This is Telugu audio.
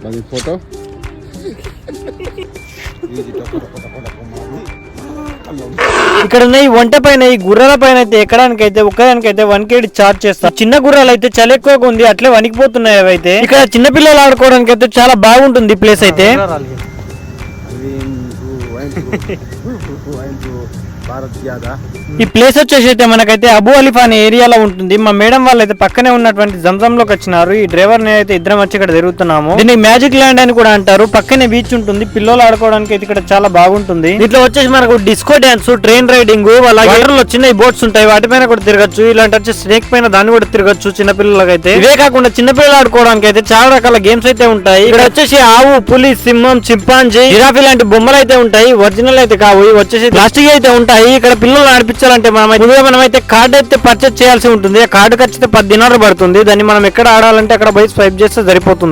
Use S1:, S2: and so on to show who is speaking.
S1: మరి ఫోటో
S2: ఇక్కడ ఉన్న ఈ ఒంటె పైన ఈ గుర్రాల పైన అయితే ఎక్కడానికైతే ఒక్కదానికైతే 1 KD చార్జ్ చేస్తారు. చిన్న గుర్రాలు అయితే చలి ఎక్కువగా ఉంది అట్లే వణికిపోతున్నాయి. అవైతే ఇక్కడ చిన్న పిల్లలు ఆడుకోవడానికి అయితే చాలా బాగుంటుంది ప్లేస్ అయితే. ఈ ప్లేస్ వచ్చేసి అయితే మనకైతే అబూ అలీఫ్ అనే ఏరియాలో ఉంటుంది. మా మేడం వాళ్ళు అయితే పక్కనే ఉన్నటువంటి జంజం లోకి వచ్చినారు. ఈ డ్రైవర్ ని అయితే ఇద్దరం వచ్చి ఇక్కడ తిరుగుతున్నాము. దీన్ని మ్యాజిక్ ల్యాండ్ అని కూడా అంటారు. పక్కనే బీచ్ ఉంటుంది. పిల్లలు ఆడుకోవడానికి అయితే ఇక్కడ చాలా బాగుంటుంది. దీంట్లో వచ్చేసి మనకు డిస్కో డాన్స్, ట్రైన్ రైడింగ్, అలాగే చిన్న బోట్స్ ఉంటాయి. వాటిపైన కూడా తిరగచ్చు. ఇలాంటి వచ్చి స్నేక్ పైన దాన్ని కూడా తిరగచ్చు చిన్న పిల్లలకైతే. ఇవే కాకుండా చిన్న పిల్లలు ఆడుకోవడానికి అయితే చాలా రకాల గేమ్స్ అయితే ఉంటాయి. ఇక్కడ వచ్చేసి ఆవు, పులి, సింహం, చింపాంజీ, జిరాఫీ లాంటి బొమ్మలు అయితే ఉంటాయి. ఒరిజినల్ అయితే కావు, వచ్చేసి ప్లాస్టిక్ అయితే ఉంటాయి. ఇక్కడ పిల్లలు ఆడిపించాలంటే మనమైతే కార్డు అయితే పర్చేస్ చేయాల్సి ఉంటుంది. ఆ కార్డు ఖర్చు 10 దినాలు పడుతుంది. దాన్ని మనం ఎక్కడ ఆడాలంటే అక్కడ పోయి స్వైప్ చేస్తే సరిపోతుంది.